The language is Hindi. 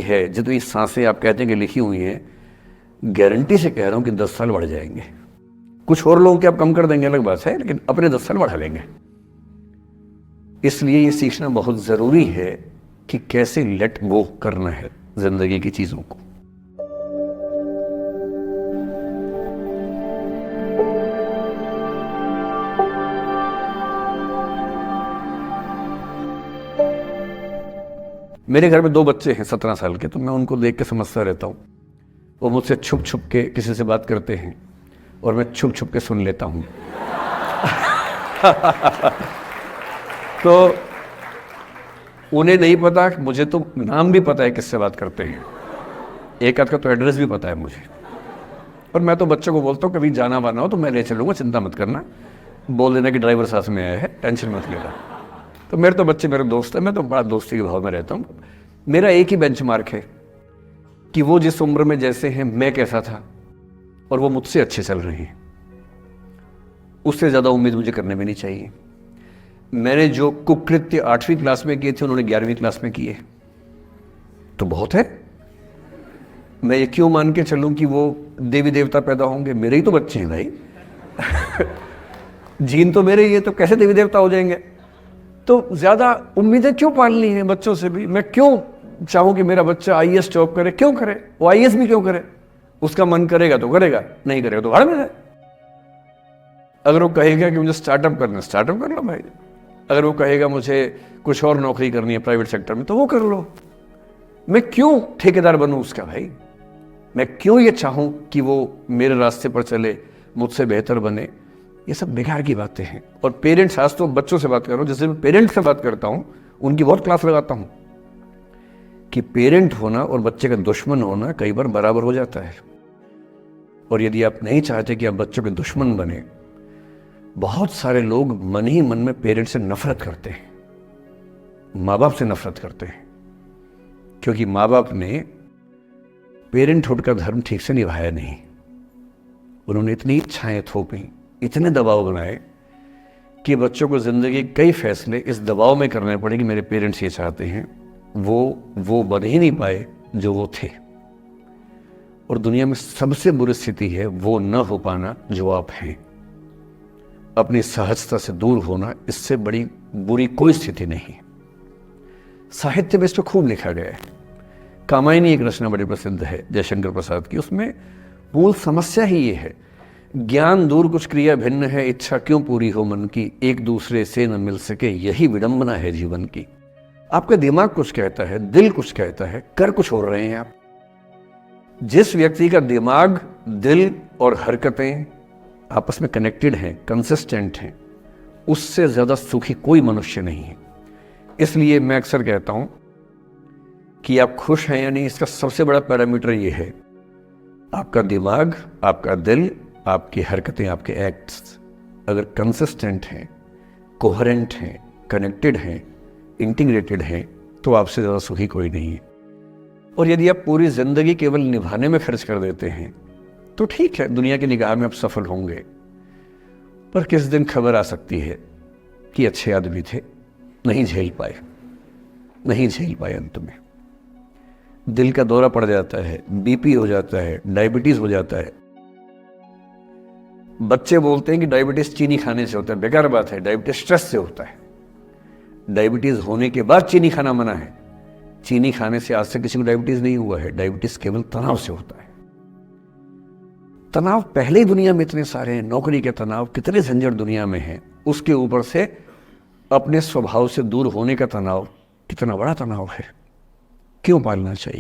है जितनी सांसें आप कहते हैं कि लिखी हुई हैं, गारंटी से कह रहा हूं कि 10 साल बढ़ जाएंगे। कुछ और लोगों के आप कम कर देंगे अलग बात है, लेकिन अपने 10 साल बढ़ा लेंगे। इसलिए ये सीखना बहुत ज़रूरी है कि कैसे लेट गो करना है जिंदगी की चीज़ों को। मेरे घर में 2 बच्चे हैं 17 साल के, तो मैं उनको देख के समझता रहता हूँ। वो मुझसे छुप छुप के किसी से बात करते हैं और मैं छुप छुप के सुन लेता हूँ। तो उन्हें नहीं पता, मुझे तो नाम भी पता है किससे बात करते हैं, एक आध का तो एड्रेस भी पता है मुझे। और मैं तो बच्चों को बोलता हूँ कभी जाना वाना हो तो मैं ले चलूँगा, चिंता मत करना, बोल देना कि ड्राइवर साथ में आया है, टेंशन मत लेना। तो मेरे तो बच्चे मेरे दोस्त हैं, मैं तो बड़ा दोस्ती के भाव में रहता हूँ। मेरा एक ही बेंचमार्क है कि वो जिस उम्र में जैसे हैं मैं कैसा था और वो मुझसे अच्छे चल रहे हैं, उससे ज़्यादा उम्मीद मुझे करने में नहीं चाहिए। मैंने जो कुकृत्य 8वीं क्लास में किए थे उन्होंने 11वीं क्लास में किए, तो बहुत है। मैं ये क्यों मान के चलूं कि वो देवी देवता पैदा होंगे? मेरे ही तो बच्चे हैं भाई। जीन तो मेरे ही है, तो कैसे देवी देवता हो जाएंगे? तो ज़्यादा उम्मीदें क्यों पालनी है बच्चों से भी? मैं क्यों चाहूँ कि मेरा बच्चा IAS जॉब करे? क्यों करे? वो IAS भी क्यों करे? उसका मन करेगा तो करेगा, नहीं करेगा तो भाड़ में जाए। अगर वो कहेगा कि मुझे स्टार्टअप करना है, स्टार्टअप कर लो भाई। अगर वो कहेगा मुझे कुछ और नौकरी करनी है प्राइवेट सेक्टर में, तो वो कर लो। मैं क्यों ठेकेदार बनूं उसका भाई? मैं क्यों ये चाहूं कि वो मेरे रास्ते पर चले, मुझसे बेहतर बने? ये सब बेकार की बातें हैं। और पेरेंट्स, आज तो बच्चों से बात कर रहा हूं, जैसे मैं पेरेंट्स से बात करता हूं उनकी बहुत क्लास लगाता हूं कि पेरेंट होना और बच्चे का दुश्मन होना कई बार बराबर हो जाता है। और यदि आप नहीं चाहते कि आप बच्चों के दुश्मन बने, बहुत सारे लोग मन ही मन में पेरेंट्स से नफरत करते हैं, माँ बाप से नफरत करते हैं, क्योंकि माँ बाप ने पेरेंटहुड का धर्म ठीक से निभाया नहीं। उन्होंने इतनी इच्छाएं थोपी, इतने दबाव बनाए कि बच्चों को जिंदगी के कई फैसले इस दबाव में करने पड़े कि मेरे पेरेंट्स ये चाहते हैं। वो बन ही नहीं पाए जो वो थे। और दुनिया में सबसे बुरी स्थिति है वो न हो पाना जो आप हैं। अपनी सहजता से दूर होना, इससे बड़ी बुरी कोई स्थिति नहीं। साहित्य में इस पर खूब लिखा गया है। कामायनी एक रचना बड़ी प्रसिद्ध है जयशंकर प्रसाद की, उसमें मूल समस्या ही ये है, ज्ञान दूर कुछ क्रिया भिन्न है, इच्छा क्यों पूरी हो मन की, एक दूसरे से न मिल सके यही विडंबना है जीवन की। आपका दिमाग कुछ कहता है, दिल कुछ कहता है, कर कुछ हो रहे हैं आप। जिस व्यक्ति का दिमाग, दिल और हरकतें आपस में कनेक्टेड हैं, कंसिस्टेंट हैं, उससे ज़्यादा सुखी कोई मनुष्य नहीं है। इसलिए मैं अक्सर कहता हूं कि आप खुश हैं या नहीं, इसका सबसे बड़ा पैरामीटर ये है, आपका दिमाग, आपका दिल, आपकी हरकतें, आपके एक्ट्स अगर कंसिस्टेंट हैं, कोहेरेंट हैं, कनेक्टेड हैं, इंटीग्रेटेड हैं, तो आपसे ज़्यादा सुखी कोई नहीं है। और यदि आप पूरी ज़िंदगी केवल निभाने में खर्च कर देते हैं तो ठीक है, दुनिया की निगाह में आप सफल होंगे। पर किस दिन खबर आ सकती है कि अच्छे आदमी थे, नहीं झेल पाए, अंत में दिल का दौरा पड़ जाता है, BP हो जाता है, डायबिटीज हो जाता है। बच्चे बोलते हैं कि डायबिटीज चीनी खाने से होता है, बेकार बात है। डायबिटीज स्ट्रेस से होता है। डायबिटीज होने के बाद चीनी खाना मना है। चीनी खाने से आज तक किसी को डायबिटीज नहीं हुआ है। डायबिटीज केवल तनाव से होता है। तनाव पहले ही दुनिया में इतने सारे हैं, नौकरी के तनाव, कितने झंझट दुनिया में हैं, उसके ऊपर से अपने स्वभाव से दूर होने का तनाव कितना बड़ा तनाव है। क्यों पालना चाहिए?